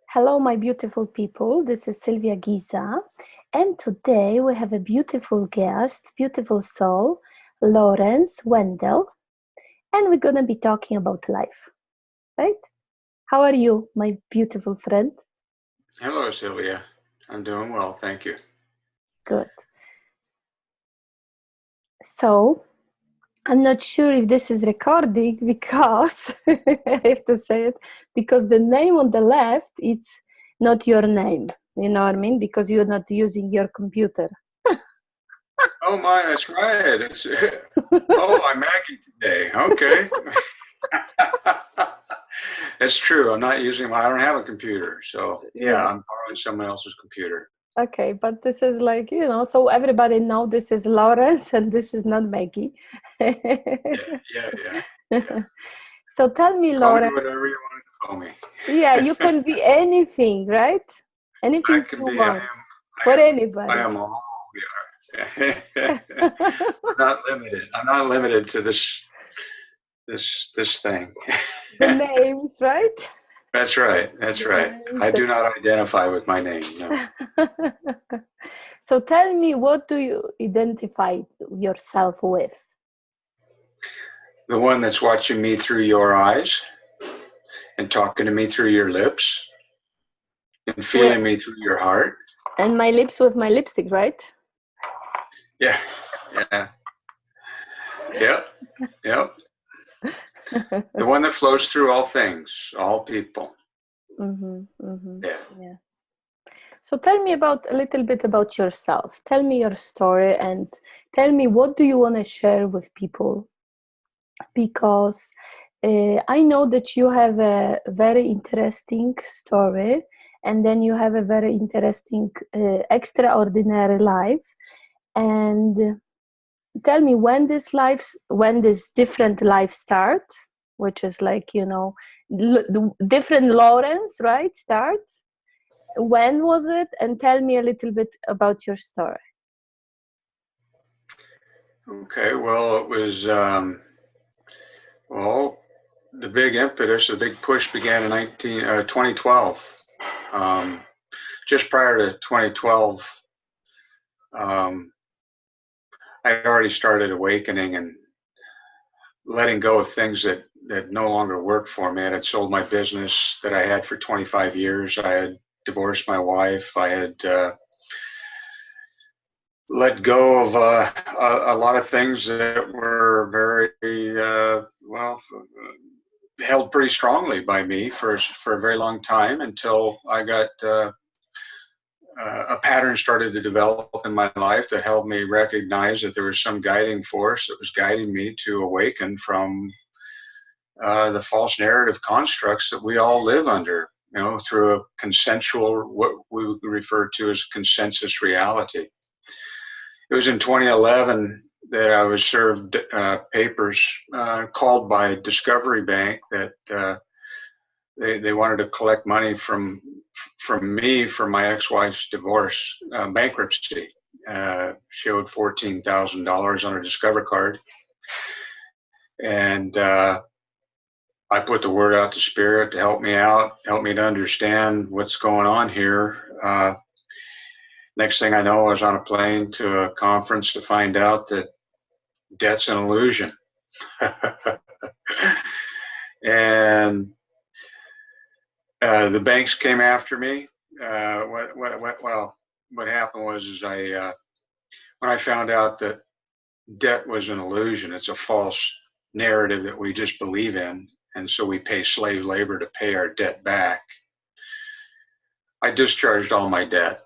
Hello, my beautiful people. This is Sylvia Giza, and today we have a beautiful guest, beautiful soul, Lawrence Wendell, and we're going to be talking about life, right? How are you, my beautiful friend? Hello, Sylvia. I'm doing well, thank you. Good. So, I'm not sure if this is recording because I have to say it because the name on the left it's not your name. You know what I mean? Because you're not using your computer. Oh my, that's right. I'm Mackie today. Okay. That's true. I don't have a computer. So yeah, Yeah. I'm borrowing someone else's computer. Okay, but this is like, so everybody know this is Lawrence and this is not Maggie. Yeah. Yeah. So tell me, Call me Lawrence, whatever you want to call me. yeah, you can be anything, right? I Anything can you be, I want am, for I anybody. am all we are. I'm not limited to this thing. The names, right? That's right. That's The right. names. I do not identify with my name. No. So tell me, what do you identify yourself with? The one that's watching me through your eyes and talking to me through your lips and With feeling me through your heart. and my lips with my lipstick, right? Yeah. Yeah. Yep. Yep. The one that flows through all things, all people. Yeah. Yeah. So tell me about a little bit about yourself. Tell me your story and tell me what do you want to share with people, because I know that you have a very interesting story, and then you have a very interesting, extraordinary life. And tell me when this different life start, which is like different Lawrence, right? Starts. When was it? And tell me a little bit about your story. Okay. Well, it was, well, the big impetus, the big push began in 2012. Um, just prior to 2012, um, I had already started awakening and letting go of things that no longer worked for me. I had sold my business that I had for 25 years. I had divorced my wife. I had let go of a lot of things that were very held pretty strongly by me for a very long time until I got a pattern started to develop in my life that helped me recognize that there was some guiding force that was guiding me to awaken from the false narrative constructs that we all live under, through a consensual, what we would refer to as consensus reality. It was in 2011 that I was served papers called by Discovery Bank that they wanted to collect money from me for my ex-wife's divorce bankruptcy. She owed $14,000 on her Discover card, and I put the word out to Spirit to help me out, help me to understand what's going on here. Next thing I know, I was on a plane to a conference to find out that debt's an illusion. And the banks came after me. What happened was when I found out that debt was an illusion, it's a false narrative that we just believe in, and so we pay slave labor to pay our debt back. I discharged all my debt.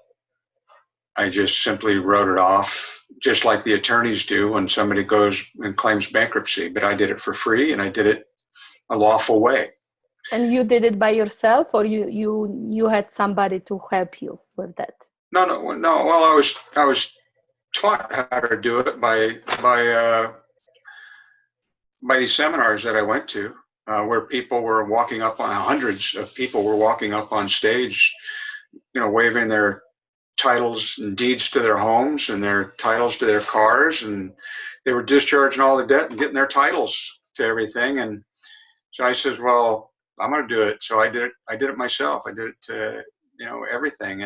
I just simply wrote it off, just like the attorneys do when somebody goes and claims bankruptcy. But I did it for free, and I did it a lawful way. And you did it by yourself, or you had somebody to help you with that? No. Well, I was taught how to do it by these seminars that I went to, where people were walking up on hundreds of people were walking up on stage, waving their titles and deeds to their homes and their titles to their cars, and they were discharging all the debt and getting their titles to everything. And so I says, well, I'm going to do it. So I did it. I did it myself. I did it to, everything.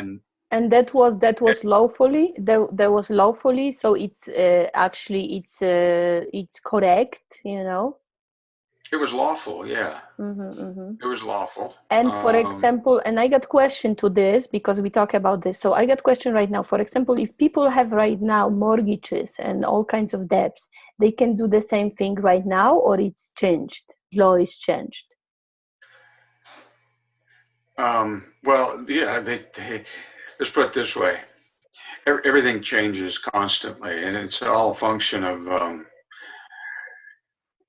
And that was lawfully. There was lawfully. So it's actually it's correct. It was lawful. Yeah. Mm-hmm. It was lawful. And for example, and I got question to this because we talk about this. So I got question right now. For example, if people have right now mortgages and all kinds of debts, they can do the same thing right now, or it's changed. Law is changed. Well, yeah. Let's put it this way. Everything changes constantly, and it's all a function of.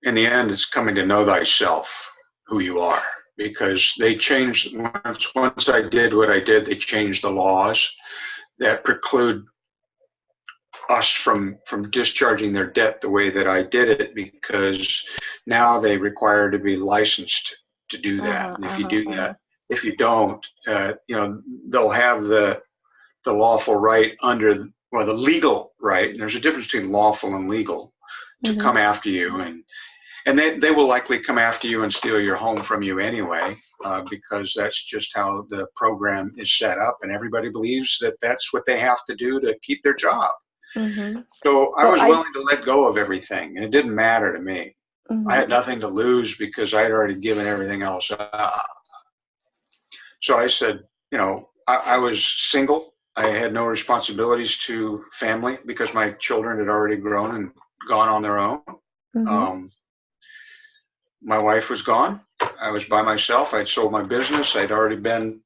In the end, it's coming to know thyself, who you are, because they changed once I did what I did. They changed the laws that preclude us from discharging their debt the way that I did it, because now they require to be licensed to do that. And if you do that, if you don't, they'll have the lawful right under, well, the legal right. And there's a difference between lawful and legal to come after you, and they will likely come after you and steal your home from you anyway, because that's just how the program is set up, and everybody believes that that's what they have to do to keep their job. So I was willing to let go of everything, and it didn't matter to me. I had nothing to lose because I had already given everything else up. So I said, I was single. I had no responsibilities to family because my children had already grown and gone on their own. My wife was gone. I was by myself. I'd sold my business. I'd already been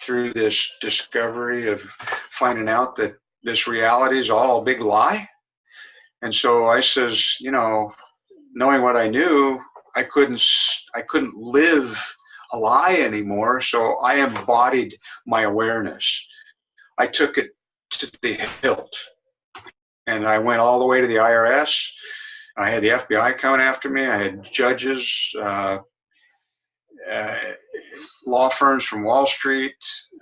through this discovery of finding out that this reality is all a big lie. And so I says, knowing what I knew, I couldn't live a lie anymore. So I embodied my awareness. I took it to the hilt, and I went all the way to the IRS. I had the FBI coming after me. I had judges, law firms from Wall Street,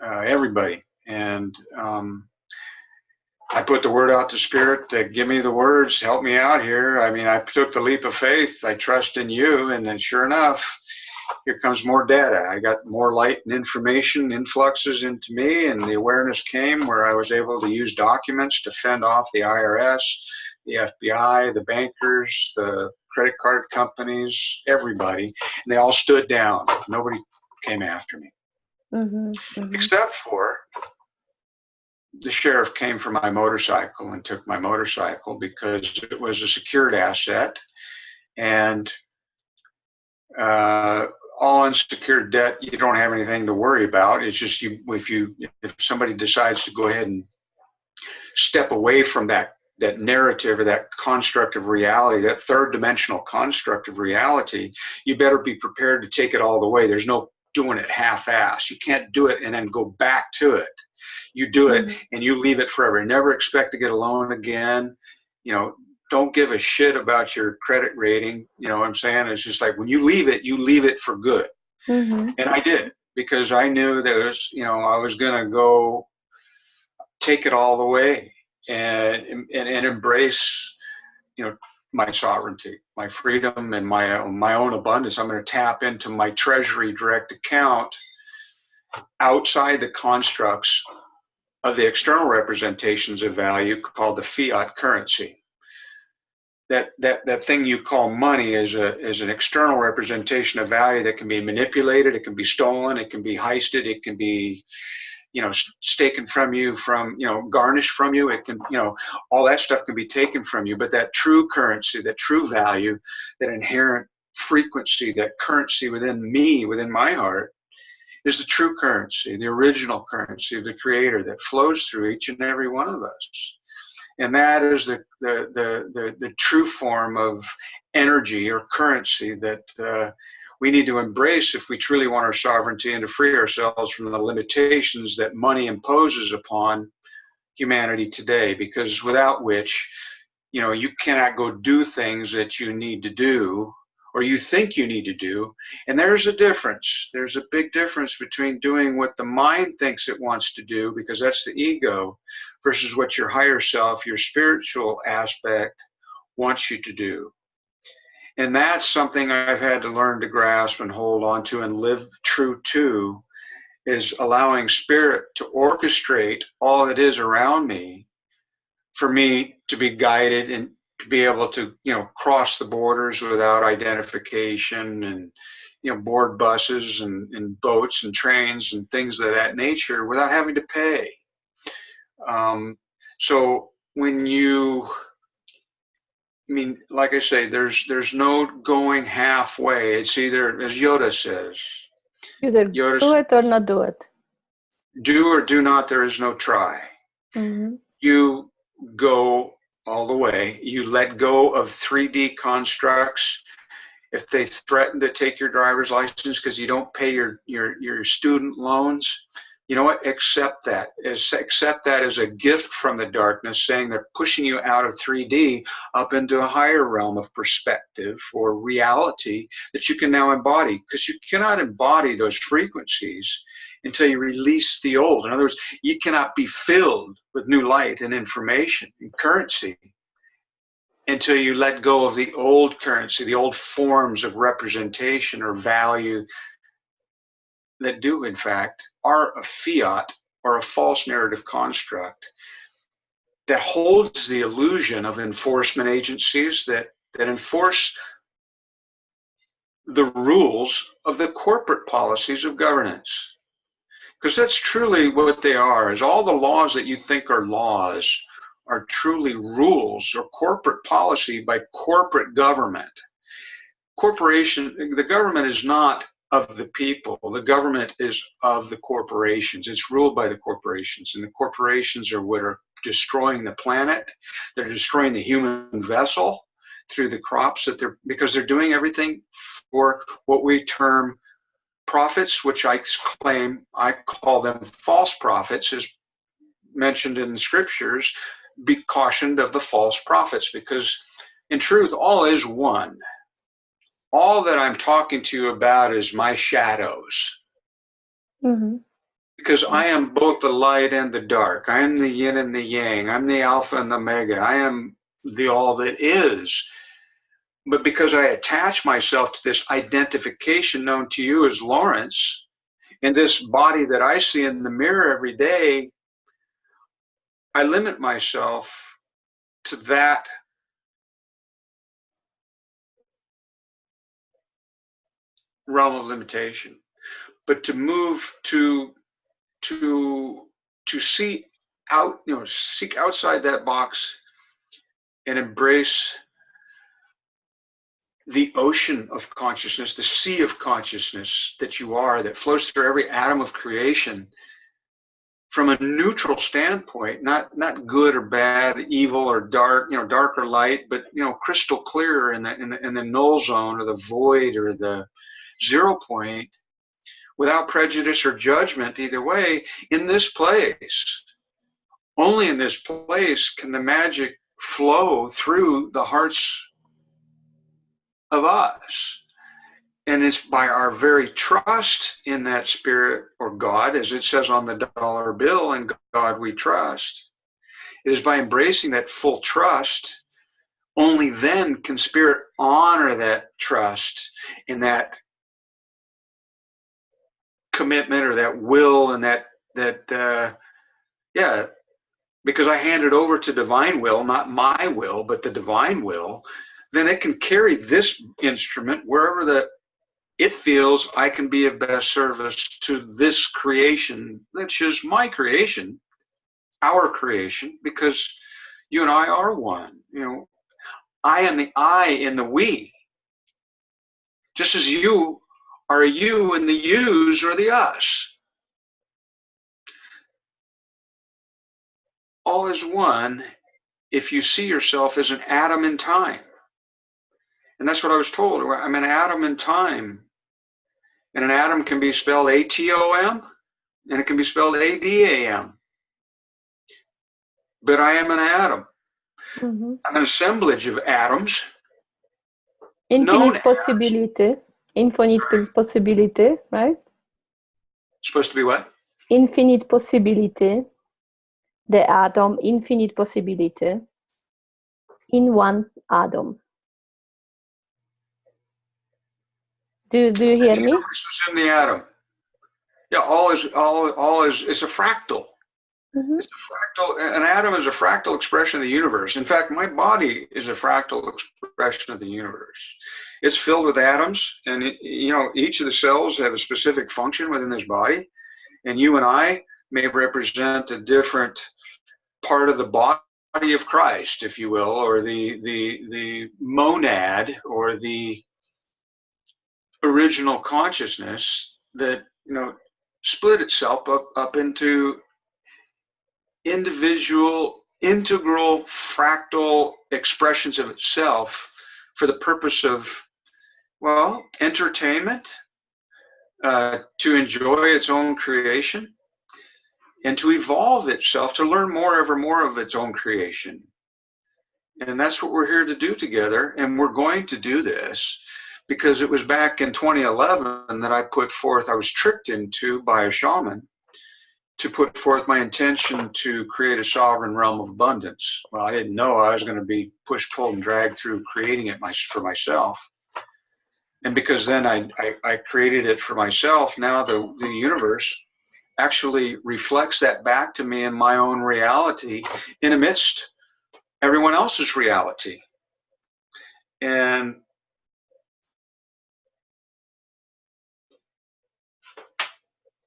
everybody. And I put the word out to Spirit to give me the words, help me out here. I mean, I took the leap of faith. I trust in you. And then sure enough, here comes more data. I got more light and information influxes into me, and the awareness came where I was able to use documents to fend off the IRS, the FBI, the bankers, the credit card companies, everybody. And they all stood down. Nobody came after me, except for the sheriff came for my motorcycle and took my motorcycle because it was a secured asset. And all unsecured debt, you don't have anything to worry about. It's just if somebody decides to go ahead and step away from that narrative or that construct of reality, that third dimensional construct of reality, you better be prepared to take it all the way. There's no doing it half-assed. You can't do it and then go back to it. You do it and you leave it forever. Never expect to get a loan again. Don't give a shit about your credit rating. You know what I'm saying? It's just like when you leave it for good. And I did, because I knew that I was going to go take it all the way and embrace, my sovereignty, my freedom, and my own abundance. I'm going to tap into my treasury direct account outside the constructs of the external representations of value called the fiat currency. That thing you call money is an external representation of value that can be manipulated, it can be stolen, it can be heisted, it can be taken from you, garnished from you. It can, all that stuff can be taken from you. But that true currency, that true value, that inherent frequency, that currency within me, within my heart, is the true currency, the original currency of the Creator that flows through each and every one of us. And that is the true form of energy or currency that we need to embrace if we truly want our sovereignty and to free ourselves from the limitations that money imposes upon humanity today. Because without which, you cannot go do things that you need to do or you think you need to do. And there's a difference. There's a big difference between doing what the mind thinks it wants to do, because that's the ego, versus what your higher self, your spiritual aspect, wants you to do. And that's something I've had to learn to grasp and hold on to and live true to, is allowing spirit to orchestrate all that is around me for me to be guided and to be able to, cross the borders without identification, and, board buses and boats and trains and things of that nature without having to pay. So when like I say, there's no going halfway. It's either, as Yoda says, either do it or not do it. Do or do not, there is no try. Mm-hmm. You go all the way. You let go of 3D constructs. If they threaten to take your driver's license because you don't pay your student loans, you know what? Accept that. Accept that as a gift from the darkness, saying they're pushing you out of 3D up into a higher realm of perspective or reality that you can now embody, because you cannot embody those frequencies until you release the old. In other words, you cannot be filled with new light and information and currency until you let go of the old currency, the old forms of representation or value that do, in fact, are a fiat or a false narrative construct that holds the illusion of enforcement agencies that enforce the rules of the corporate policies of governance. Because that's truly what they are, is all the laws that you think are laws are truly rules or corporate policy by corporate government. The government is not of the people. The government is of the corporations. It's ruled by the corporations, and the corporations are what are destroying the planet. They're destroying the human vessel through the crops because they're doing everything for what we term prophets, which I call them false prophets, as mentioned in the scriptures. Be cautioned of the false prophets, because in truth, all is one. All that I'm talking to you about is my shadows. Mm-hmm. Because I am both the light and the dark. I am the yin and the yang. I'm the alpha and the omega. I am the all that is. But because I attach myself to this identification known to you as Lawrence, in this body that I see in the mirror every day, I limit myself to that realm of limitation. But to move to see out, seek outside that box and embrace the ocean of consciousness, the sea of consciousness that you are, that flows through every atom of creation from a neutral standpoint, not good or bad, evil or dark, dark or light, but crystal clear in the null zone or the void or the 0 point, without prejudice or judgment either way. In this place, only in this place can the magic flow through the hearts of us. And it's by our very trust in that spirit or God, as it says on the dollar bill, in God we trust. It is by embracing that full trust, only then can spirit honor that trust and that commitment or that will, and that because I hand it over to divine will, not my will, but the divine will, then it can carry this instrument wherever it feels I can be of best service to this creation, which is my creation, our creation, because you and I are one. I am the I in the we, just as you are a you in the yous or the us. All is one if you see yourself as an atom in time. And that's what I was told. I'm an atom in time. And an atom can be spelled ATOM, and it can be spelled ADAM. But I am an atom. Mm-hmm. I'm an assemblage of atoms. Infinite possibility. Infinite possibility, right? Supposed to be what? Infinite possibility. The atom, infinite possibility in one atom. Do you And the hear me? universe is in the atom. Yeah, all is it's a fractal. Mm-hmm. It's a fractal. An atom is a fractal expression of the universe. In fact, my body is a fractal expression of the universe. It's filled with atoms, and each of the cells have a specific function within this body. And you and I may represent a different part of the body of Christ, if you will, or the monad, or the original consciousness that split itself up into individual, integral, fractal expressions of itself for the purpose of, well, entertainment, to enjoy its own creation, and to evolve itself, to learn more, ever more of its own creation. And that's what we're here to do together. And we're going to do this because it was back in 2011 that I was tricked into by a shaman to put forth my intention to create a sovereign realm of abundance. Well, I didn't know I was going to be pushed, pulled, and dragged through creating it for myself. And because then I created it for myself, now the universe actually reflects that back to me in my own reality, in amidst everyone else's reality. And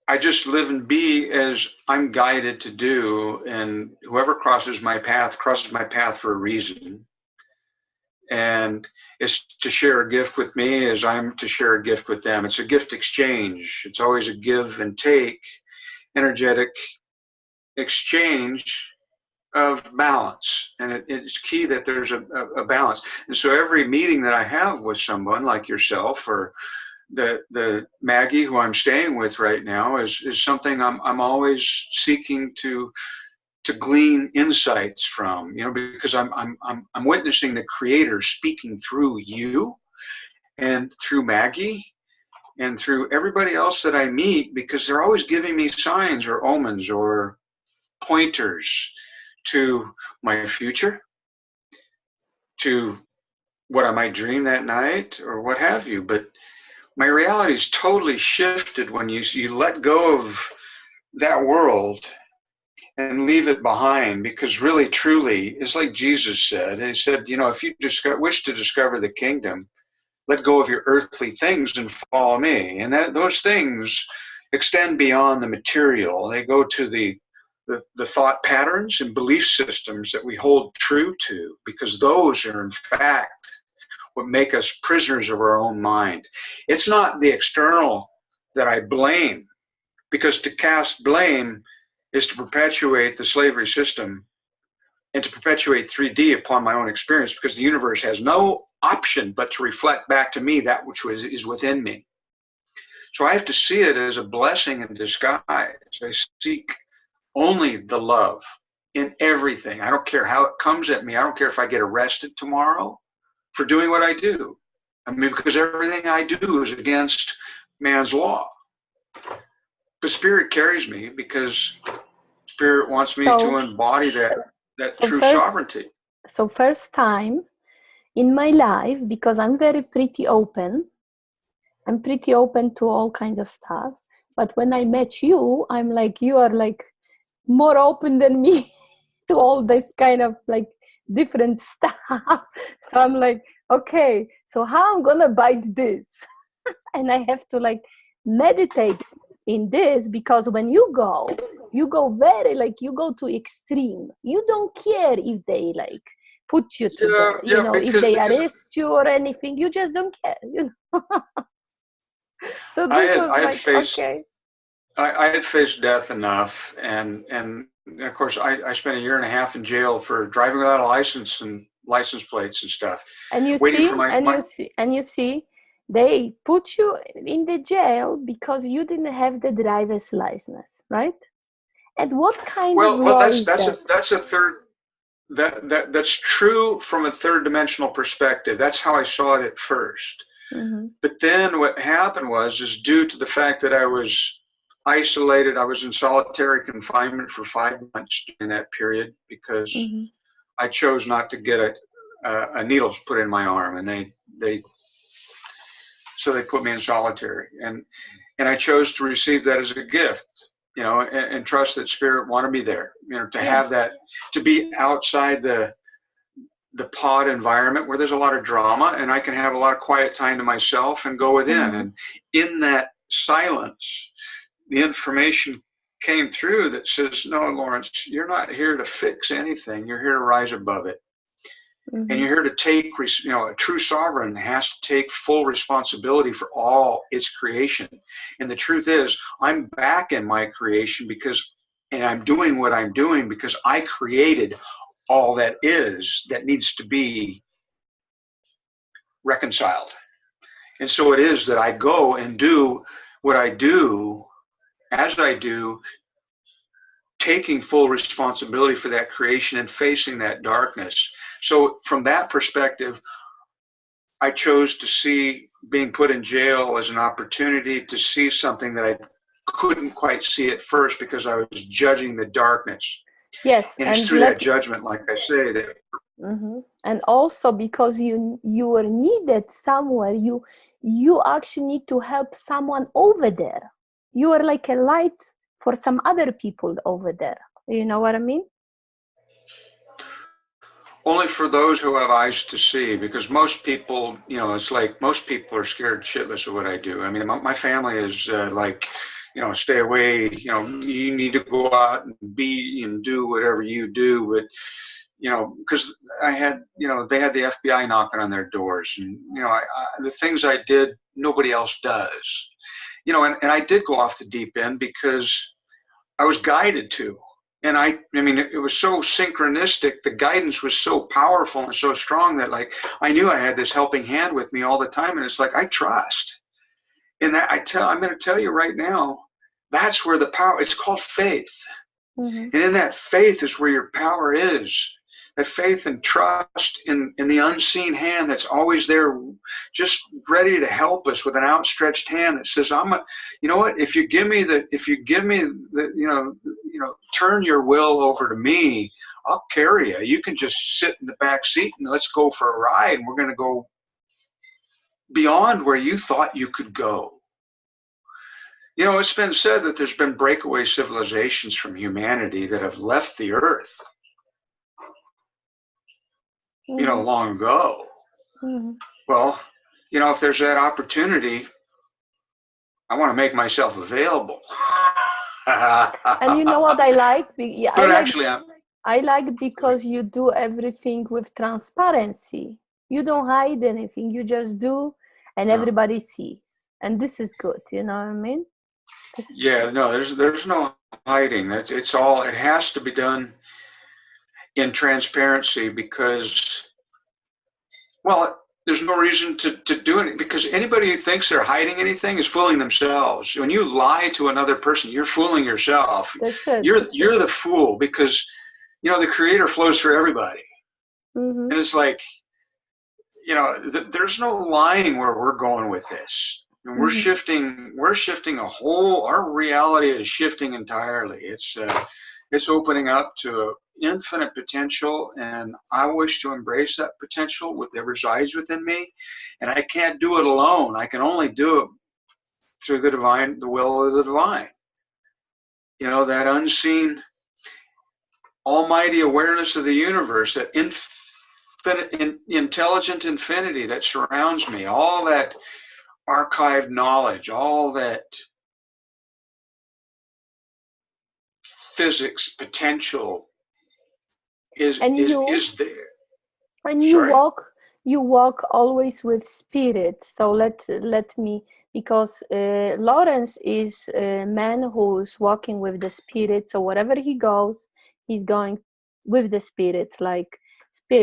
I just live and be as I'm guided to do, and whoever crosses my path for a reason. And it's to share a gift with me as I'm to share a gift with them. It's a gift exchange. It's always a give and take, energetic exchange of balance. And it's key that there's a balance. And so every meeting that I have with someone like yourself, or the Maggie who I'm staying with right now, is something I'm always seeking to glean insights from, because I'm witnessing the Creator speaking through you and through Maggie and through everybody else that I meet, because they're always giving me signs or omens or pointers to my future, to what I might dream that night, or what have you. But my reality is totally shifted when you let go of that world and leave it behind, because really, truly, it's like Jesus said. He said, if you wish to discover the kingdom, let go of your earthly things and follow me. And those things extend beyond the material. They go to the thought patterns and belief systems that we hold true to, because those are, in fact, what make us prisoners of our own mind. It's not the external that I blame, because to cast blame is to perpetuate the slavery system and to perpetuate 3D upon my own experience, because the universe has no option but to reflect back to me that which is within me. So I have to see it as a blessing in disguise. I seek only the love in everything. I don't care how it comes at me. I don't care if I get arrested tomorrow for doing what I do. I mean, because everything I do is against man's law. The Spirit carries me, because Spirit wants me to embody that true sovereignty. So first time in my life, because I'm pretty open to all kinds of stuff. But when I met you, I'm like, you are like more open than me to all this kind of like different stuff. So I'm like, okay, so how I'm gonna bite this? And I have to like meditate in this, because when you go very like, you go to extreme. You don't care if they like put you to if they arrest you or anything. You just don't care, So this was like, okay. I had faced death enough, and of course I spent 1.5 years in jail for driving without a license and license plates and stuff. And you see, they put you in the jail because you didn't have the driver's license, right? And what kind of law is that? That's true from a third dimensional perspective. That's how I saw it at first. Mm-hmm. But then what happened is due to the fact that I was isolated, I was in solitary confinement for 5 months during that period, because Mm-hmm. I chose not to get a needle put in my arm, and they So they put me in solitary, and I chose to receive that as a gift, and trust that Spirit wanted me there, to have Yes. that, to be outside the pod environment where there's a lot of drama, and I can have a lot of quiet time to myself and go within. Mm-hmm. And in that silence, the information came through that says, no, Lawrence, you're not here to fix anything. You're here to rise above it. And Mm-hmm. you're here to take, a true sovereign has to take full responsibility for all its creation. And the truth is, I'm back in my creation and I'm doing what I'm doing because I created all that is, that needs to be reconciled. And so it is that I go and do what I do as I do, taking full responsibility for that creation and facing that darkness. So from that perspective, I chose to see being put in jail as an opportunity to see something that I couldn't quite see at first because I was judging the darkness. Yes, And it's and through that judgment, like I say, that mm-hmm. And also because you were needed somewhere, you actually need to help someone over there. You are like a light for some other people over there. You know what I mean? only for those who have eyes to see, because most people, it's like most people are scared shitless of what I do. I mean, my family is like, stay away, you need to go out and be and do whatever you do. But, because I had, they had the FBI knocking on their doors, and, the things I did, nobody else does, and I did go off the deep end because I was guided to. And I mean, it was so synchronistic. The guidance was so powerful and so strong that, like, I knew I had this helping hand with me all the time. And it's like, I trust. And that I'm going to tell you right now, that's where the power, it's called faith. Mm-hmm. And in that faith is where your power is. That faith and trust in the unseen hand that's always there, just ready to help us with an outstretched hand that says, you know what, if you give me the, turn your will over to me, I'll carry you. You can just sit in the back seat and let's go for a ride. And we're going to go beyond where you thought you could go. It's been said that there's been breakaway civilizations from humanity that have left the earth, Mm-hmm. long ago. Mm-hmm. Well, if there's that opportunity, I want to make myself available. And you know what I like? Yeah, But actually, I like because you do everything with transparency. You don't hide anything. You just do, and everybody sees. And this is good. You know what I mean? No, there's no hiding. It's all. It has to be done in transparency because, well, there's no reason to do it, because anybody who thinks they're hiding anything is fooling themselves. When you lie to another person, you're fooling yourself. That's it. You're the fool, because the Creator flows through everybody. Mm-hmm. And it's like, there's no lying where we're going with this. And we're shifting our reality is shifting entirely. It's opening up to infinite potential, and I wish to embrace that potential that resides within me. And I can't do it alone. I can only do it through the will of the divine. That unseen, almighty awareness of the universe, that intelligent infinity that surrounds me, all that archived knowledge, all that physics potential is there. And Sorry? you walk always with spirit. So let me, because Lawrence is a man who's walking with the spirit. So wherever he goes, he's going with the spirit. Like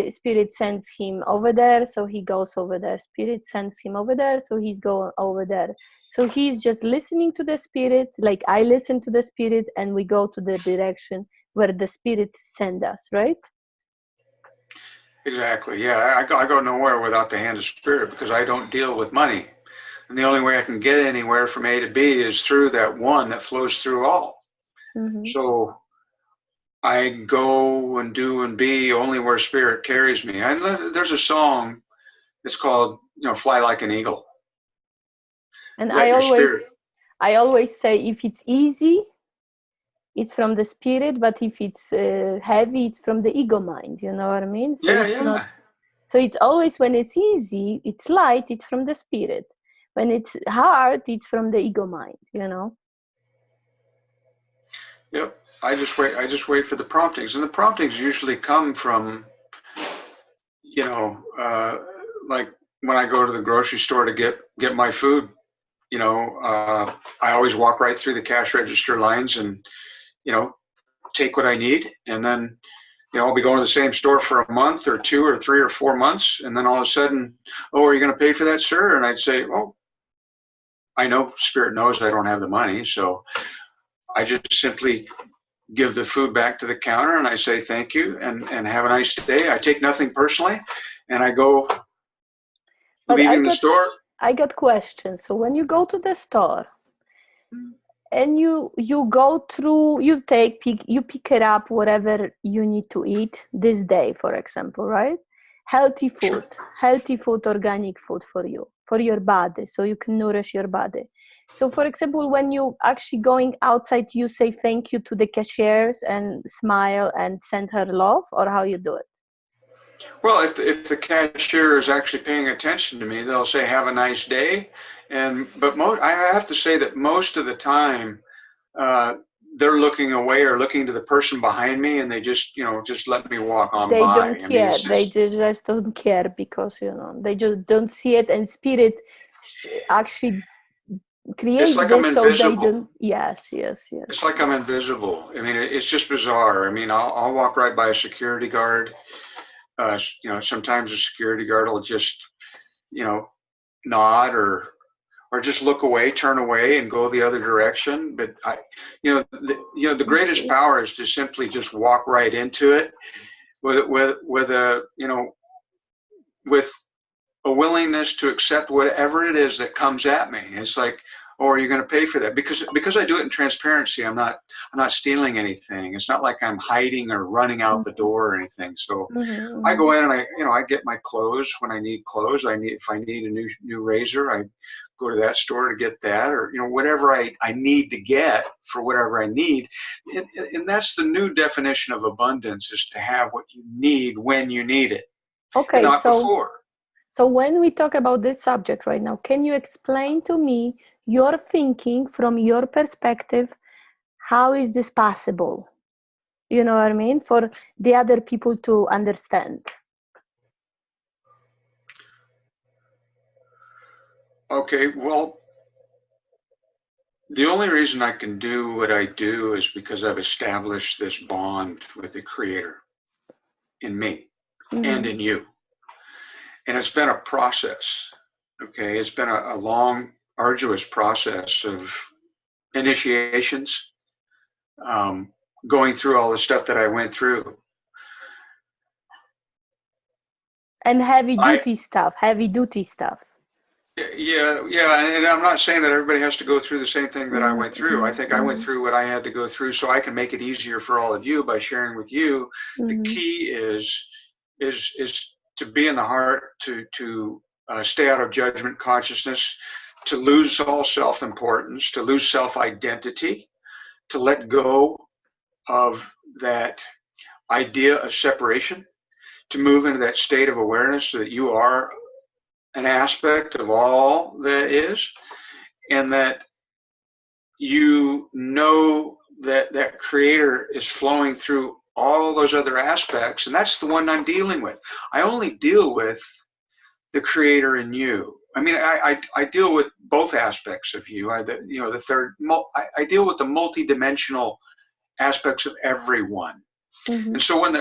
spirit sends him over there, so he goes over there. Spirit sends him over there, so he's going over there. So he's just listening to the spirit. Like I listen to the spirit, and we go to the direction where the spirit send us. Right? Exactly. Yeah, I go nowhere without the hand of spirit, because I don't deal with money. And the only way I can get anywhere from A to B is through that one that flows through all. Mm-hmm. So I go and do and be only where spirit carries me. There's a song that's called, Fly Like an Eagle. And let your spirit. I always say, if it's easy, it's from the spirit, but if it's heavy, it's from the ego mind. You know what I mean? So Yeah, it's not. yeah. So it's always, when it's easy, it's light, it's from the spirit. When it's hard, it's from the ego mind. You know. Yep. I just wait for the promptings, and the promptings usually come from, you know, like when I go to the grocery store to get my food. You know, I always walk right through the cash register lines and, you know, take what I need, and then, you know, I'll be going to the same store for a month or 2 or 3 or 4 months, and then all of a sudden, oh, are you going to pay for that, sir? And I'd say, well, I know Spirit knows I don't have the money, so I just simply give the food back to the counter and I say thank you and have a nice day. I take nothing personally, and I go But leaving the store. I got questions. So when you go to the store and you go through, you pick it up whatever you need to eat this day, for example, right? Healthy food, Sure. healthy food, organic food for you, for your body, so you can nourish your body. So for example, when you actually going outside, you say thank you to the cashiers and smile and send her love, or how you do it? Well, if the cashier is actually paying attention to me, they'll say have a nice day. But I have to say that most of the time, uh, they're looking away or looking to the person behind me, and they just, you know, just let me walk on They don't by. I mean, care. They just don't care, because they just don't see it, and spirit actually it's creates like I'm this so they invisible. don't. Yes, yes, yes. It's like I'm invisible. I mean, it's just bizarre. I mean, I'll walk right by a security guard. You know, sometimes a security guard will just, you know, nod or just look away, turn away, and go the other direction. But the You greatest see? power is to simply just walk right into it with a, you know, with a willingness to accept whatever it is that comes at me. It's like, oh, are you going to pay for that? Because I do it in transparency. I'm not stealing anything. It's not like I'm hiding or running out the Mm-hmm. door or anything. So I Mm-hmm. go in and I get my clothes when I need clothes. If I need a new razor, I go to that store to get that, or, you know, whatever I need to get for whatever I need. And that's the new definition of abundance, is to have what you need when you need it, and Okay, not before. so when we talk about this subject right now, can you explain to me your thinking from your perspective? How is this possible? You know what I mean? For the other people to understand. Okay, well, the only reason I can do what I do is because I've established this bond with the Creator in me and Mm-hmm. in you. And it's been a process. Okay, it's been a long, arduous process of initiations, um, going through all the stuff that I went through. And I heavy duty stuff. Yeah, and I'm not saying that everybody has to go through the same thing that I went through. I think I went Mm-hmm. through what I had to go through, so I can make it easier for all of you by sharing with you. The Mm-hmm. key is to be in the heart, to stay out of judgment consciousness, to lose all self-importance, to lose self-identity, to let go of that idea of separation, to move into that state of awareness so that you are an aspect of all that is, and that you know that that creator is flowing through all those other aspects, and that's the one I'm dealing with. I only deal with the creator in you. I mean, I deal with both aspects of you. The third. I deal with the multidimensional aspects of everyone. Mm-hmm. And so when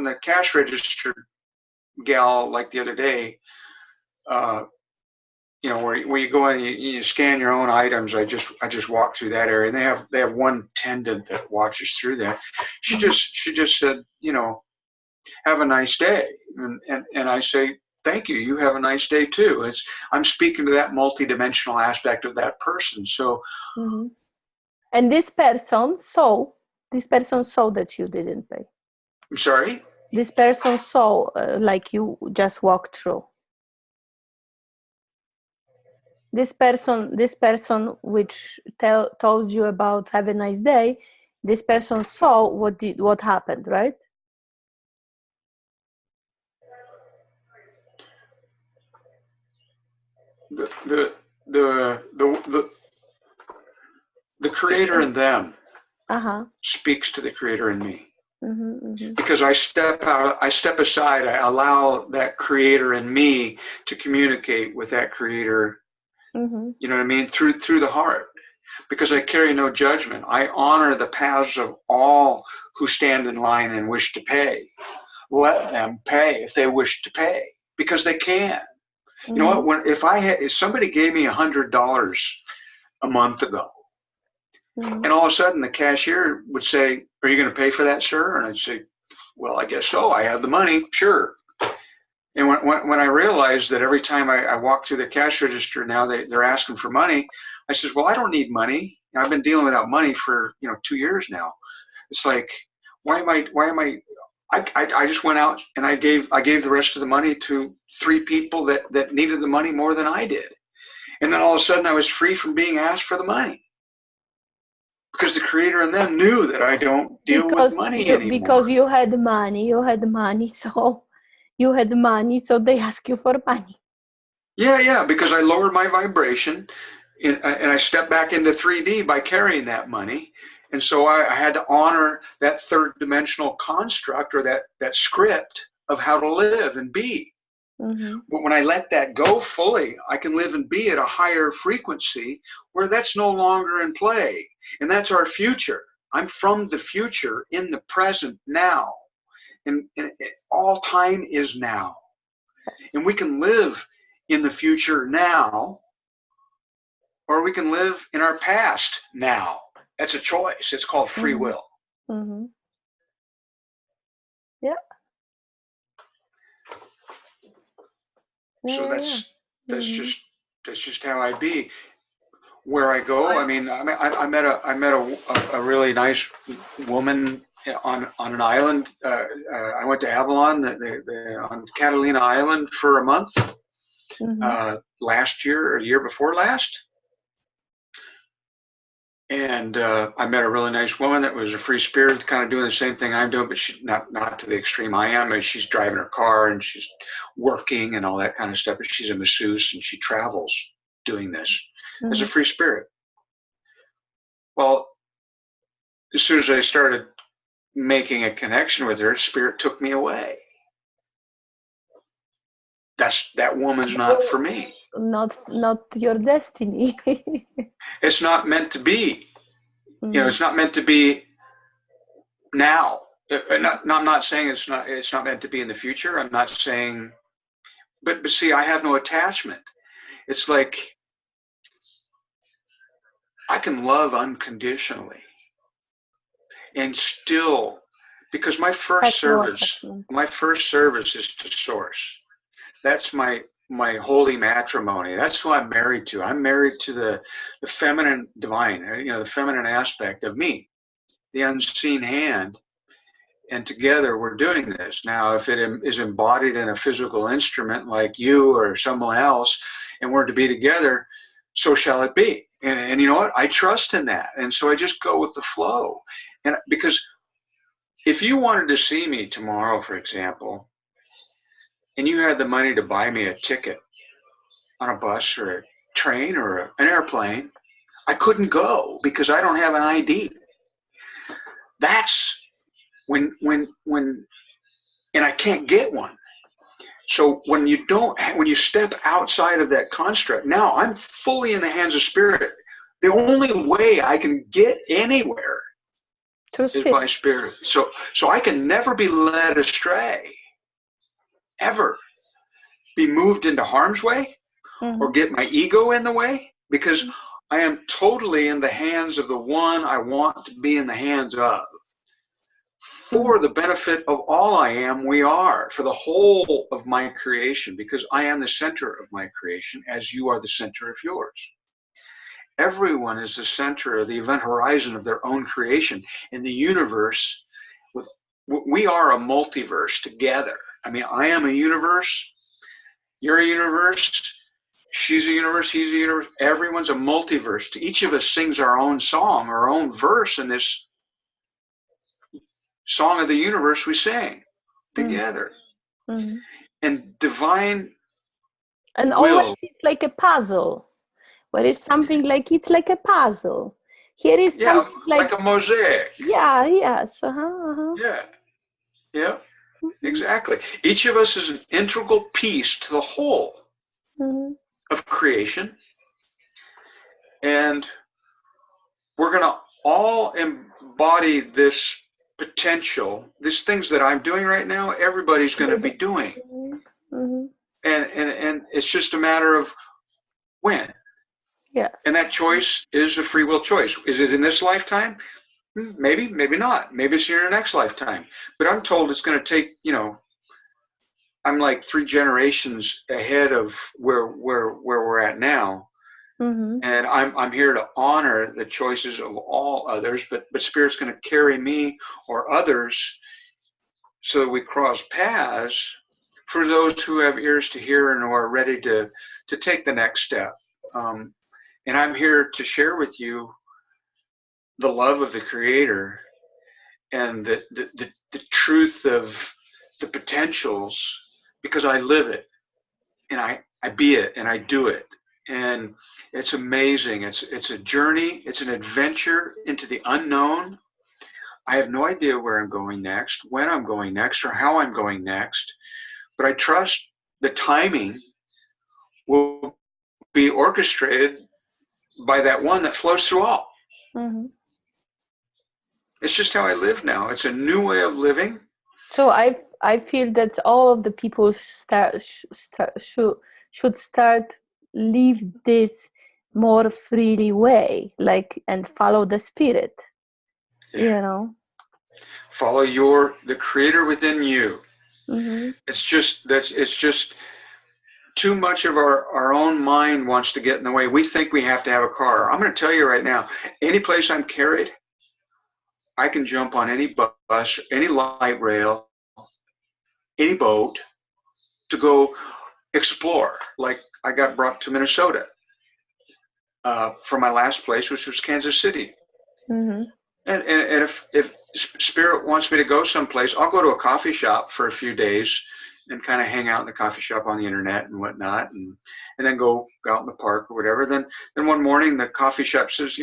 the cash register gal, like the other day, uh, you know, where you go in and you scan your own items. I just walk through that area, and they have one attendant that watches through that. She just said, you know, have a nice day, and I say thank you. You have a nice day too. I'm speaking to that multidimensional aspect of that person. So Mm-hmm. And this person saw that you didn't pay. I'm sorry. This person saw, like you just walked through. this person which told you about have a nice day, this person saw what happened, right? The creator in them Uh-huh. speaks to the creator in me. Mm-hmm. Because I step aside, I allow that creator in me to communicate with that creator, Mm-hmm. you know what I mean, through the heart. Because I carry no judgment. I honor the paths of all who stand in line and wish to pay. Let them pay if they wish to pay, because they can. Mm-hmm. You know what? If somebody gave me $100 a month ago, Mm-hmm. and all of a sudden the cashier would say, "Are you going to pay for that, sir?" And I'd say, "Well, I guess so. I have the money, sure." And when I realized that every time I walk through the cash register now they're asking for money, I says, "Well, I don't need money. I've been dealing without money for 2 years now." It's like, why am I just went out and I gave the rest of the money to 3 people that needed the money more than I did. And then all of a sudden I was free from being asked for the money. Because the creator in them knew that I don't deal with money Because anymore. you had money, so they ask you for money. Yeah, because I lowered my vibration and I stepped back into 3D by carrying that money. And so I had to honor that third dimensional construct, or that script of how to live and be. Mm-hmm. But when I let that go fully, I can live and be at a higher frequency where that's no longer in play. And that's our future. I'm from the future in the present now. And all time is now. And we can live in the future now, or we can live in our past now. That's a choice. It's called free Mm-hmm. will. Mm-hmm. Yeah. So Yeah. that's Mm-hmm. just how I be. Where I go, I mean, I met a really nice woman on an island. I went to Avalon, on Catalina Island for a month Mm-hmm. last year or the year before last. And I met a really nice woman that was a free spirit, kind of doing the same thing I'm doing, but she's not to the extreme I am. She's driving her car and she's working and all that kind of stuff. But she's a masseuse and she travels doing this as a Mm-hmm. free spirit. Well, as soon as I started making a connection with her, spirit took me away. That woman's not for me. Not your destiny. It's not meant to be. Mm-hmm. It's not meant to be now. I'm not saying it's not meant to be in the future. I'm not saying, but see, I have no attachment. It's like I can love unconditionally and still, because my first service is to source. That's my holy matrimony. That's who I'm married to. I'm married to the feminine divine, the feminine aspect of me, the unseen hand. And together we're doing this. Now, if it is embodied in a physical instrument like you or someone else, and we're to be together, so shall it be. And you know what? I trust in that. And so I just go with the flow. And because if you wanted to see me tomorrow, for example, and you had the money to buy me a ticket on a bus or a train or an airplane, I couldn't go because I don't have an ID. That's when and I can't get one. So when you step outside of that construct, now I'm fully in the hands of spirit. The only way I can get anywhere is by spirit. So I can never be led astray, ever be moved into harm's way, or get my ego in the way, because I am totally in the hands of the one I want to be in the hands of. For the benefit of all I am, we are, for the whole of my creation, because I am the center of my creation as you are the center of yours. Everyone is the center of the event horizon of their own creation. In the universe, we are a multiverse together. I mean, I am a universe, you're a universe, She's a universe, he's a universe, everyone's a multiverse. Each of us sings our own song, our own verse in this song of the universe we sing together. Mm-hmm. And divine And always will, it's like a puzzle. Where is something like it's like a puzzle. Here is yeah, something like like a mosaic. yeah, yes, uh-huh. Yeah, yeah, Mm-hmm. exactly. Each of us is an integral piece to the whole Mm-hmm. of creation. And we're going to all embody this potential, these things that I'm doing right now, everybody's going to be doing. Mm-hmm. And it's just a matter of when. Yeah. And that choice is a free will choice. Is it in this lifetime? Maybe, maybe not. Maybe it's in your next lifetime. But I'm told it's going to take, I'm like 3 generations ahead of where we're at now. Mm-hmm. And I'm here to honor the choices of all others, but Spirit's going to carry me or others so that we cross paths for those who have ears to hear and who are ready to take the next step. And I'm here to share with you the love of the Creator and the truth of the potentials, because I live it and I be it and I do it. And it's amazing. It's a journey. It's an adventure into the unknown. I have no idea where I'm going next, when I'm going next, or how I'm going next, but I trust the timing will be orchestrated by that one that flows through all. Mm-hmm. It's just how I live now. It's a new way of living. So I feel that all of the people should start live this more freely way, like, and follow the spirit. Yeah. Follow the Creator within you. Mm-hmm. It's just too much of our own mind wants to get in the way. We think we have to have a car. I'm going to tell you right now, any place I'm carried, I can jump on any bus, any light rail, any boat to go explore. Like I got brought to Minnesota from my last place, which was Kansas City. Mm-hmm. And if Spirit wants me to go someplace, I'll go to a coffee shop for a few days and kind of hang out in the coffee shop on the internet and whatnot, and then go out in the park or whatever. Then one morning the coffee shop says,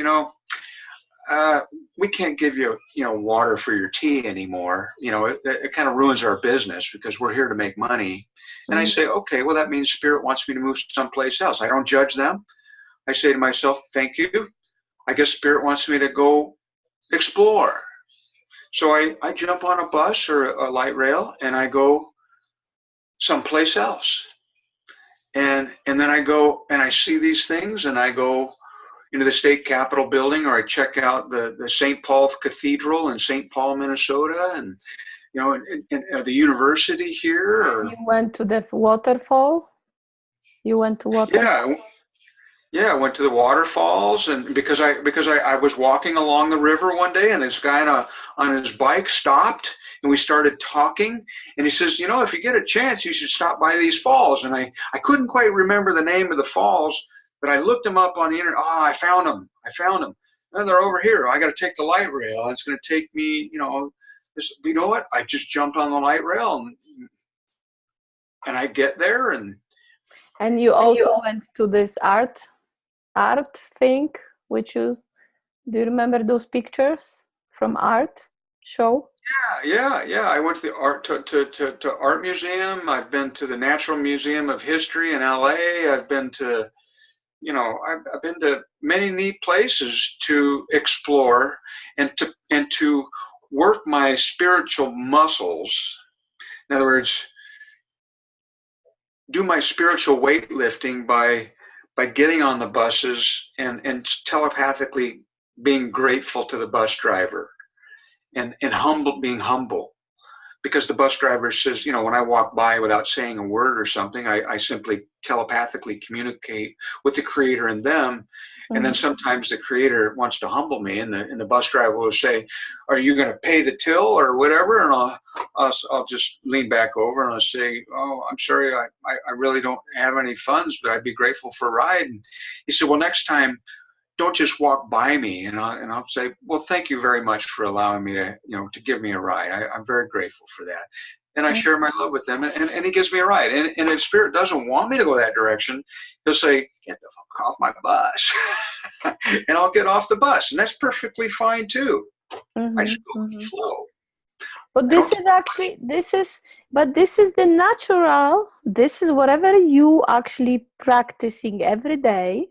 we can't give you water for your tea anymore. It kind of ruins our business because we're here to make money. And I say, okay, well that means Spirit wants me to move someplace else. I don't judge them. I say to myself, thank you. I guess Spirit wants me to go explore. So I jump on a bus or a light rail and I go someplace else. And then I go and I see these things and I go into the state capitol building, or I check out the St. Paul Cathedral in St. Paul, Minnesota, and the university here. Or, You went to the waterfall? You went to waterfall? Yeah, I went to the waterfalls, and because I was walking along the river one day, and this guy on his bike stopped, and we started talking, and he says, if you get a chance, you should stop by these falls. And I couldn't quite remember the name of the falls, but I looked them up on the internet. Oh, I found them. And they're over here. I got to take the light rail. And it's going to take me, this. You know what? I just jumped on the light rail, and I get there, and you also went to this art thing, which do you remember those pictures from art show? Yeah. I went to the art museum. I've been to the Natural Museum of History in LA. I've been to I've been to many neat places to explore and to work my spiritual muscles. In other words, do my spiritual weightlifting by getting on the buses and telepathically being grateful to the bus driver and being humble. Because the bus driver says, when I walk by without saying a word or something, I simply telepathically communicate with the Creator in them. And then sometimes the Creator wants to humble me, and the bus driver will say, are you going to pay the till or whatever? And I'll just lean back over and I'll say, "Oh, I'm sorry, I really don't have any funds, but I'd be grateful for a ride." And he said, "Well, next time, don't just walk by me." And I'll say, "Well, thank you very much for allowing me to, to give me a ride. I'm very grateful for that." And I share my love with them, and he gives me a ride. And if Spirit doesn't want me to go that direction, he'll say, "Get the fuck off my bus." And I'll get off the bus. And that's perfectly fine too. I just go with the flow. But this is actually, this is the natural, this is whatever you actually practicing every day.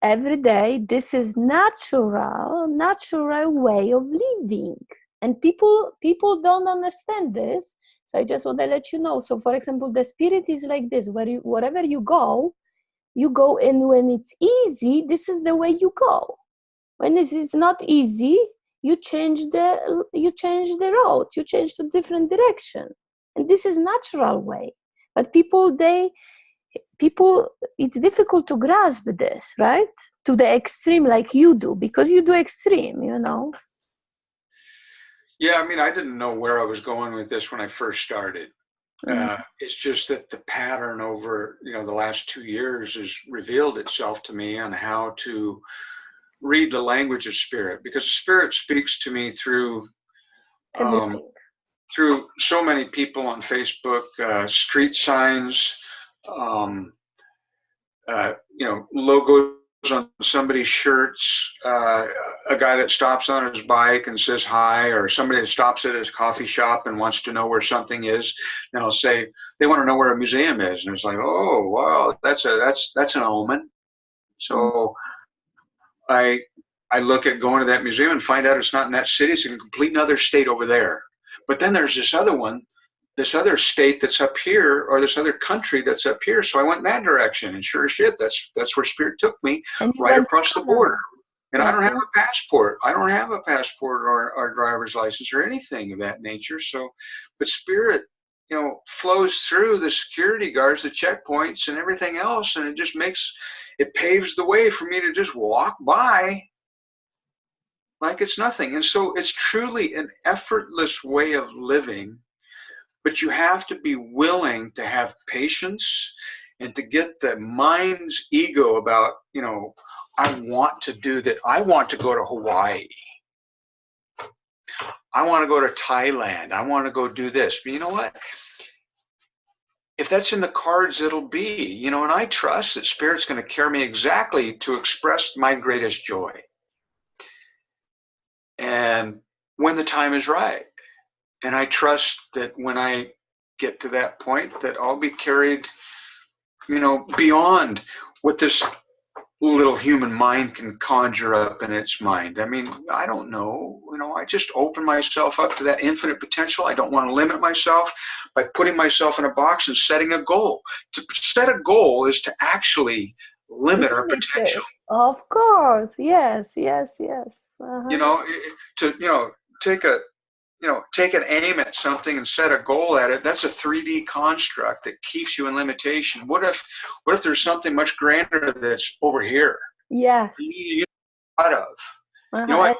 Every day, this is natural way of living. And people don't understand this. So I just want to let you know. So for example, the Spirit is like this, wherever you go, and when it's easy, this is the way you go. When this is not easy, you change the road, you change to different direction. And this is natural way. But people, it's difficult to grasp this, right? To the extreme like you do, because you do extreme, Yeah, I mean, I didn't know where I was going with this when I first started. It's just that the pattern over, the last 2 years has revealed itself to me on how to read the language of Spirit, because Spirit speaks to me through so many people on Facebook, street signs, logos on somebody's shirts, a guy that stops on his bike and says hi, or somebody that stops at his coffee shop and wants to know where something is. And I'll say, they want to know where a museum is. And it's like, oh, wow, that's an omen. So I look at going to that museum and find out it's not in that city. It's in a complete another state over there. But then there's this other one, this other state that's up here, or this other country that's up here. So I went in that direction, and sure as shit, that's where Spirit took me, right across the border. And I don't have a passport. I don't have a passport or driver's license or anything of that nature. So, but Spirit, flows through the security guards, the checkpoints, and everything else, and it paves the way for me to just walk by like it's nothing. And so it's truly an effortless way of living. But you have to be willing to have patience and to get the mind's ego about, I want to do that. I want to go to Hawaii. I want to go to Thailand. I want to go do this. But you know what? If that's in the cards, it'll be, and I trust that Spirit's going to carry me exactly to express my greatest joy. And when the time is right. And I trust that when I get to that point, that I'll be carried, beyond what this little human mind can conjure up in its mind. I mean, I don't know. I just open myself up to that infinite potential. I don't want to limit myself by putting myself in a box and setting a goal. To set a goal is to actually limit our potential. Of course, yes. Take an aim at something and set a goal at it. That's a 3D construct that keeps you in limitation. What if there's something much grander that's over here? Yes. You thought of. You know what?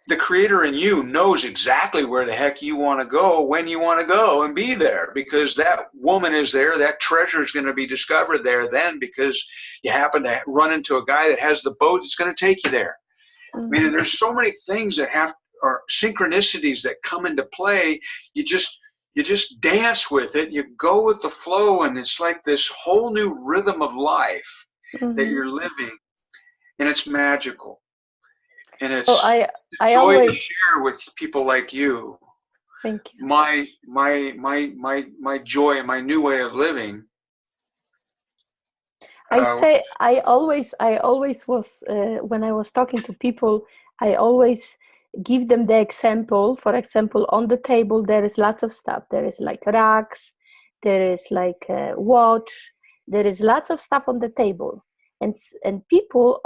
The Creator in you knows exactly where the heck you want to go, when you want to go, and be there, because that woman is there. That treasure is going to be discovered there then, because you happen to run into a guy that has the boat that's going to take you there. I mean, there's so many things that or synchronicities that come into play. You just dance with it. You go with the flow, and it's like this whole new rhythm of life that you're living, and it's magical. And it's I joy always to share with people like you. Thank you. My joy and my new way of living. I always was, when I was talking to people, I always give them the example. For example, on the table, there is lots of stuff. There is like racks, there is like a watch, there is lots of stuff on the table. And people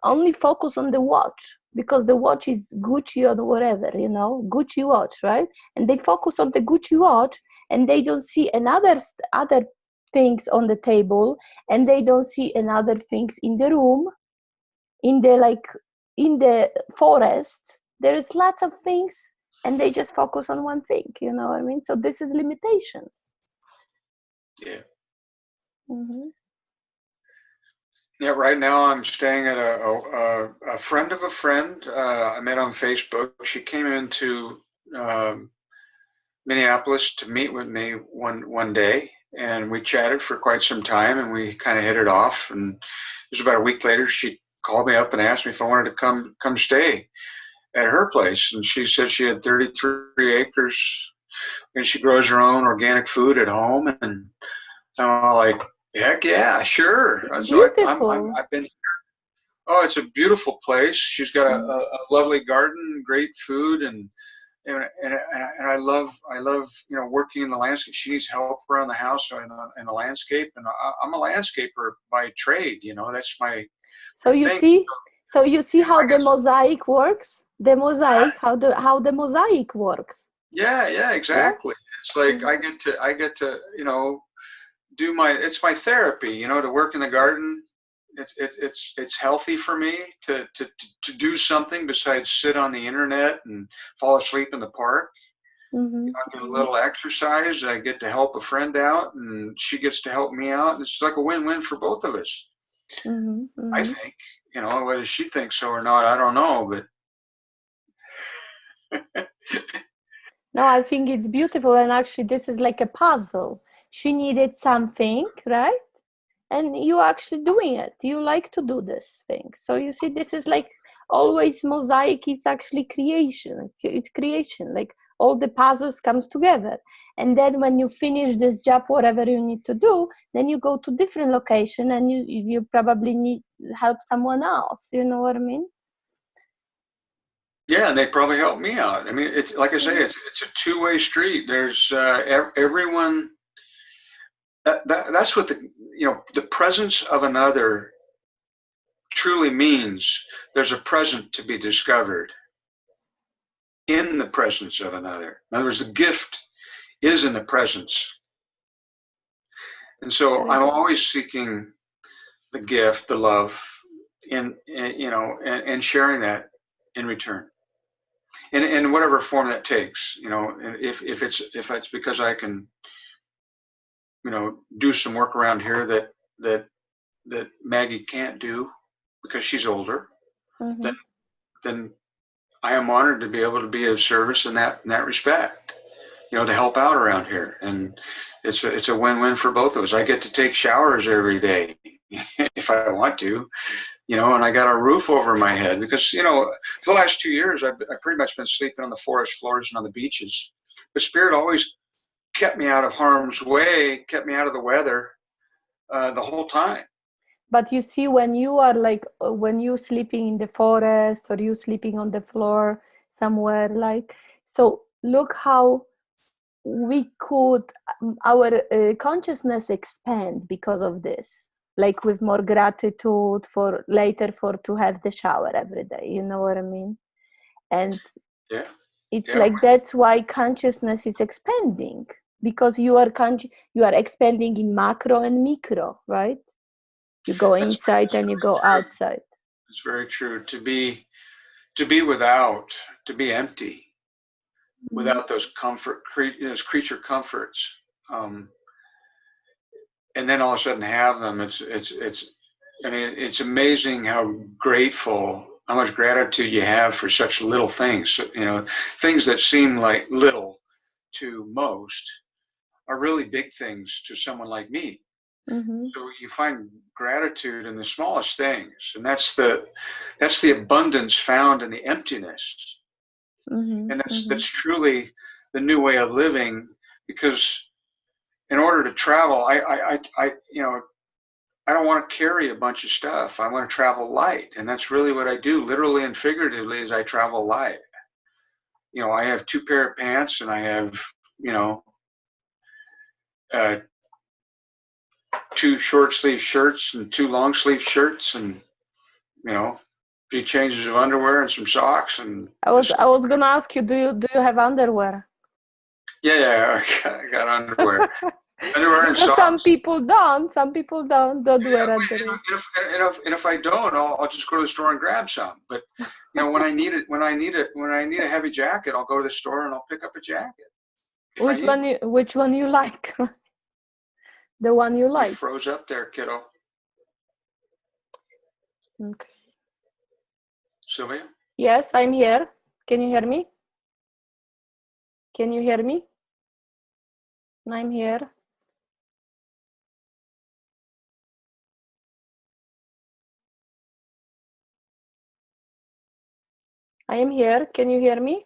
only focus on the watch, because the watch is Gucci or whatever, Gucci watch, right? And they focus on the Gucci watch, and they don't see other things on the table, and they don't see other things in the room, in the forest. There is lots of things and they just focus on one thing, you know what I mean? So this is limitations. Yeah. Mm-hmm. Yeah, right now I'm staying at a friend of a friend I met on Facebook. She came into um, Minneapolis to meet with me one day, and we chatted for quite some time, and we kind of hit it off. And it was about a week later, she called me up and asked me if I wanted to come stay at her place. And she said she had 33 acres, and she grows her own organic food at home. And I'm like, heck yeah, sure. It's So beautiful. I've been. Oh, it's a beautiful place. She's got Mm-hmm. a lovely garden, great food, and I love working in the landscape. She needs help around the house in the landscape, and I'm a landscaper by trade. That's So my you thing. see, so you see If how I the get mosaic works? The mosaic, how the mosaic works. yeah, Yeah. exactly. It's like Mm-hmm. I get to do it's my therapy. To work in the garden. It's healthy for me to do something besides sit on the internet and fall asleep in the park. Mm-hmm. I get a little exercise. I get to help a friend out, and she gets to help me out. And it's like a win-win for both of us. Mm-hmm. I Mm-hmm. think. Whether she thinks so or not, I don't know. But No, I think it's beautiful. And actually, this is like a puzzle. She needed something, right? And you actually doing it. You like to do this thing. So you see, this is like always mosaic is actually creation. It's creation. Like all the puzzles comes together. And then when you finish this job, whatever you need to do, then you go to different location and you probably need help someone else. You know what I mean? yeah, and they probably help me out. I mean, it's like I say, Mm-hmm. it's a two-way street. There's everyone. That's what the presence of another truly means. There's a present to be discovered in the presence of another. In other words, the gift is in the presence. And so I'm Correct. always seeking the gift, the love, and sharing that in return, in whatever form that takes. And if it's because I can, do some work around here that that Maggie can't do because she's older, then Mm-hmm. then I am honored to be able to be of service in that respect. To help out around here, and it's a win-win for both of us. I get to take showers every day if I want to, and I got a roof over my head because for the last 2 years I've pretty much been sleeping on the forest floors and on the beaches. But Spirit always kept me out of harm's way, kept me out of the weather the whole time. But you see, when you are like, when you sleeping in the forest or you sleeping on the floor somewhere, like, so look how we could, our consciousness expand because of this, like with more gratitude for later for to have the shower every day, you know what I mean? And Yeah, it's yeah, like that's why consciousness is expanding, because you are expanding in macro and micro, right? You go that's inside and you go true. outside. It's very true. To be without, to be empty, Mm-hmm. without those creature comforts. Um, and then all of a sudden have them. It's. I mean, it's amazing how much gratitude you have for such little things. Things that seem like little to most are really big things to someone like me. Mm-hmm. So you find gratitude in the smallest things, and that's the abundance found in the emptiness, Mm-hmm. and that's Mm-hmm. that's truly the new way of living. Because in order to travel, I don't want to carry a bunch of stuff. I want to travel light. And that's really what I do, literally and figuratively, is I travel light. I have two pair of pants, and I have, you know, uh, two short sleeve shirts and two long sleeve shirts, and, a few changes of underwear and some socks. And I was this, I was gonna ask you, do you have underwear? yeah, I got underwear. Underwear and Because some socks. people don't Yeah, wear underwear. and if I don't, I'll just go to the store and grab some. But when I need it, when I need a heavy jacket, I'll go to the store and I'll pick up a jacket if I need one. Which one you like? The one you You like. froze up there, kiddo. Okay. Sylvia? Yes, I'm here. Can you hear me? Can you hear me? I'm here. I am here. Can you hear me?